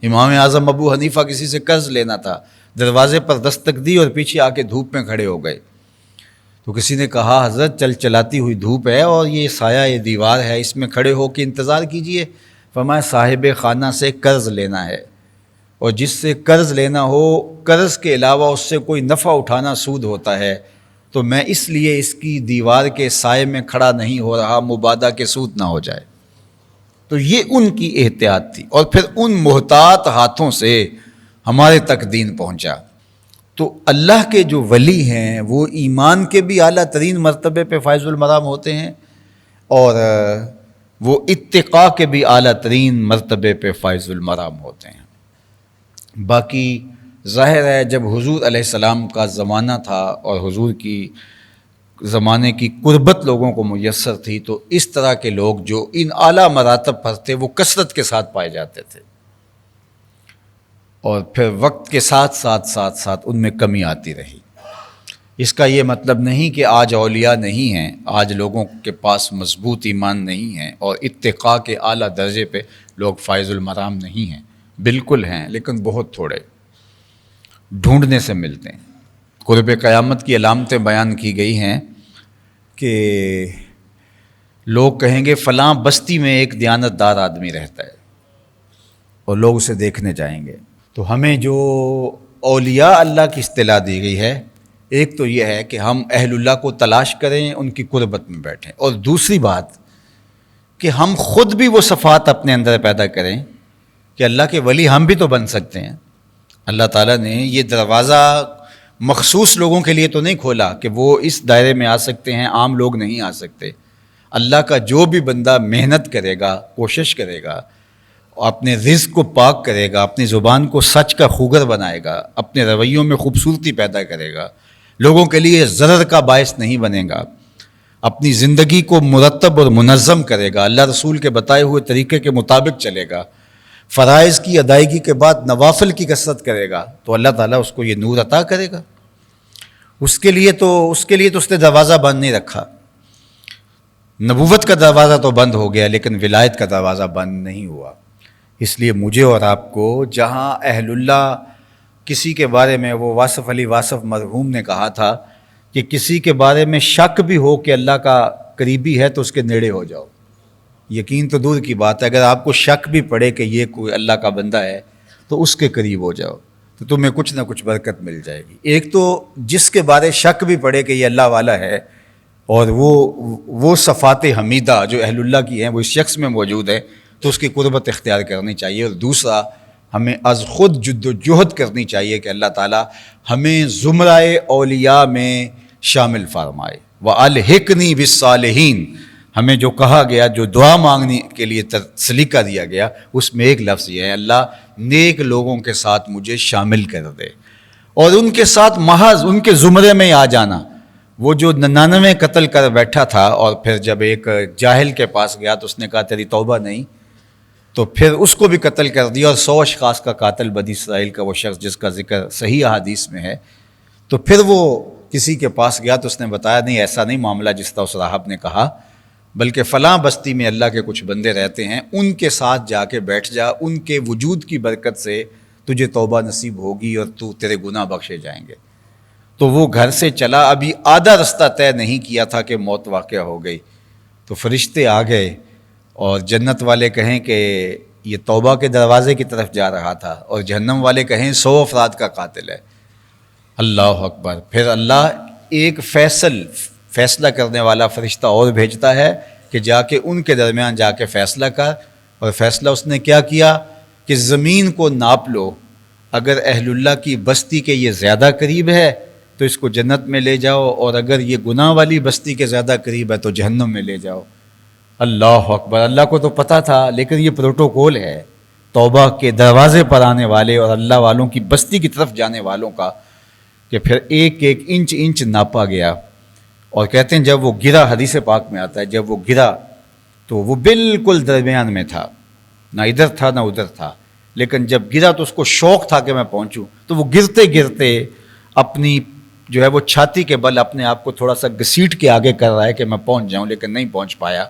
امام اعظم ابو حنیفہ کسی سے قرض لینا تھا، دروازے پر دستک دی اور پیچھے آ کے دھوپ میں کھڑے ہو گئے۔ تو کسی نے کہا حضرت چلاتی ہوئی دھوپ ہے اور یہ سایہ یہ دیوار ہے، اس میں کھڑے ہو کے انتظار کیجئے۔ فرمایا صاحب خانہ سے قرض لینا ہے، اور جس سے قرض لینا ہو، قرض کے علاوہ اس سے کوئی نفع اٹھانا سود ہوتا ہے، تو میں اس لیے اس کی دیوار کے سائے میں کھڑا نہیں ہو رہا، مبادا کے سود نہ ہو جائے۔ تو یہ ان کی احتیاط تھی، اور پھر ان محتاط ہاتھوں سے ہمارے تک دین پہنچا۔ تو اللہ کے جو ولی ہیں وہ ایمان کے بھی اعلیٰ ترین مرتبے پہ فائز المرام ہوتے ہیں، اور وہ اتقاء کے بھی اعلیٰ ترین مرتبے پہ فائز المرام ہوتے ہیں۔ باقی ظاہر ہے جب حضور علیہ السلام کا زمانہ تھا اور حضور کی زمانے کی قربت لوگوں کو میسر تھی، تو اس طرح کے لوگ جو ان اعلیٰ مراتب پر تھے وہ کثرت کے ساتھ پائے جاتے تھے، اور پھر وقت کے ساتھ ساتھ ان میں کمی آتی رہی۔ اس کا یہ مطلب نہیں کہ آج اولیاء نہیں ہیں، آج لوگوں کے پاس مضبوط ایمان نہیں ہے اور اتقاء کے اعلیٰ درجے پہ لوگ فائز المرام نہیں ہیں، بالکل ہیں، لیکن بہت تھوڑے، ڈھونڈنے سے ملتے ہیں۔ قرب قیامت کی علامتیں بیان کی گئی ہیں کہ لوگ کہیں گے فلاں بستی میں ایک دیانت دار آدمی رہتا ہے، اور لوگ اسے دیکھنے جائیں گے۔ تو ہمیں جو اولیاء اللہ کی اصطلاح دی گئی ہے، ایک تو یہ ہے کہ ہم اہل اللہ کو تلاش کریں، ان کی قربت میں بیٹھیں، اور دوسری بات کہ ہم خود بھی وہ صفات اپنے اندر پیدا کریں کہ اللہ کے ولی ہم بھی تو بن سکتے ہیں۔ اللہ تعالیٰ نے یہ دروازہ مخصوص لوگوں کے لیے تو نہیں کھولا کہ وہ اس دائرے میں آ سکتے ہیں، عام لوگ نہیں آ سکتے۔ اللہ کا جو بھی بندہ محنت کرے گا، کوشش کرے گا، اپنے رزق کو پاک کرے گا، اپنی زبان کو سچ کا خوگر بنائے گا، اپنے رویوں میں خوبصورتی پیدا کرے گا، لوگوں کے لیے ضرر کا باعث نہیں بنے گا، اپنی زندگی کو مرتب اور منظم کرے گا، اللہ رسول کے بتائے ہوئے طریقے کے مطابق چلے گا، فرائض کی ادائیگی کے بعد نوافل کی کثرت کرے گا، تو اللہ تعالیٰ اس کو یہ نور عطا کرے گا۔ اس کے لیے تو اس نے دروازہ بند نہیں رکھا۔ نبوت کا دروازہ تو بند ہو گیا، لیکن ولایت کا دروازہ بند نہیں ہوا۔ اس لیے مجھے اور آپ کو جہاں اہل اللہ کسی کے بارے میں، وہ واصف علی واصف مرحوم نے کہا تھا کہ کسی کے بارے میں شک بھی ہو کہ اللہ کا قریبی ہے تو اس کے نیڑے ہو جاؤ۔ یقین تو دور کی بات ہے، اگر آپ کو شک بھی پڑے کہ یہ کوئی اللہ کا بندہ ہے تو اس کے قریب ہو جاؤ، تو تمہیں کچھ نہ کچھ برکت مل جائے گی۔ ایک تو جس کے بارے شک بھی پڑے کہ یہ اللہ والا ہے، اور وہ صفات حمیدہ جو اہل اللہ کی ہیں وہ اس شخص میں موجود ہے، تو اس کی قربت اختیار کرنی چاہیے۔ اور دوسرا، ہمیں از خود جد و جہد کرنی چاہیے کہ اللہ تعالیٰ ہمیں زمرۂ اولیاء میں شامل فرمائے۔ وَأَلْحِقْنِي بِالصَّالِحِينَ، ہمیں جو کہا گیا، جو دعا مانگنے کے لیے سلیقہ دیا گیا، اس میں ایک لفظ یہ ہے، اللہ نیک لوگوں کے ساتھ مجھے شامل کر دے، اور ان کے ساتھ محض ان کے زمرے میں آ جانا۔ وہ جو 99 قتل کر بیٹھا تھا، اور پھر جب ایک جاہل کے پاس گیا تو اس نے کہا تیری توبہ نہیں، تو پھر اس کو بھی قتل کر دیا، اور 100 اشخاص کا قاتل بنی اسرائیل کا وہ شخص جس کا ذکر صحیح احادیث میں ہے، تو پھر وہ کسی کے پاس گیا تو اس نے بتایا نہیں، ایسا نہیں معاملہ جس طرح اس راہب نے کہا، بلکہ فلاں بستی میں اللہ کے کچھ بندے رہتے ہیں، ان کے ساتھ جا کے بیٹھ جا، ان کے وجود کی برکت سے تجھے توبہ نصیب ہوگی اور تیرے گناہ بخشے جائیں گے۔ تو وہ گھر سے چلا، ابھی آدھا رستہ طے نہیں کیا تھا کہ موت واقع ہو گئی، تو فرشتے آ گئے، اور جنت والے کہیں کہ یہ توبہ کے دروازے کی طرف جا رہا تھا، اور جہنم والے کہیں 100 افراد کا قاتل ہے۔ اللہ اکبر۔ پھر اللہ ایک فیصلہ کرنے والا فرشتہ اور بھیجتا ہے کہ جا کے ان کے درمیان جا کے فیصلہ کر، اور فیصلہ اس نے کیا کیا کہ زمین کو ناپ لو، اگر اہل اللہ کی بستی کے یہ زیادہ قریب ہے تو اس کو جنت میں لے جاؤ، اور اگر یہ گناہ والی بستی کے زیادہ قریب ہے تو جہنم میں لے جاؤ۔ اللہ اکبر۔ اللہ کو تو پتہ تھا، لیکن یہ پروٹوکول ہے توبہ کے دروازے پر آنے والے اور اللہ والوں کی بستی کی طرف جانے والوں کا، کہ پھر ایک ایک انچ ناپا گیا، اور کہتے ہیں جب وہ گرا، حدیث پاک میں آتا ہے جب وہ گرا تو وہ بالکل درمیان میں تھا، نہ ادھر تھا نہ ادھر تھا، لیکن جب گرا تو اس کو شوق تھا کہ میں پہنچوں، تو وہ گرتے گرتے اپنی جو ہے وہ چھاتی کے بل اپنے آپ کو تھوڑا سا گھسیٹ کے آگے کر رہا ہے کہ میں پہنچ جاؤں، لیکن نہیں پہنچ پایا۔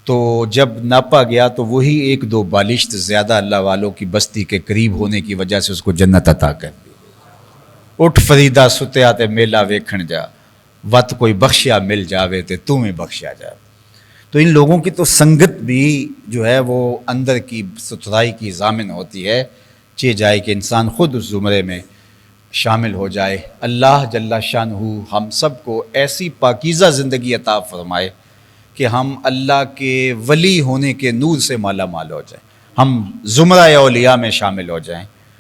تو جب ناپا گیا تو وہی ایک دو بالشت زیادہ اللہ والوں کی بستی کے قریب ہونے کی وجہ سے اس کو جنت عطا کر دی۔ اٹھ فریدا ستیا تے میلا ویکھن جا، وت کوئی بخشیا مل جاوے تے تمہیں بخشیا جا۔ تو ان لوگوں کی تو سنگت بھی جو ہے وہ اندر کی ستھرائی کی ضامن ہوتی ہے، چاہے جائے کہ انسان خود اس زمرے میں شامل ہو جائے۔ اللہ جل شانہ ہم سب کو ایسی پاکیزہ زندگی عطا فرمائے کہ ہم اللہ کے ولی ہونے کے نور سے مالا مال ہو جائیں، ہم زمرہ اولیاء میں شامل ہو جائیں۔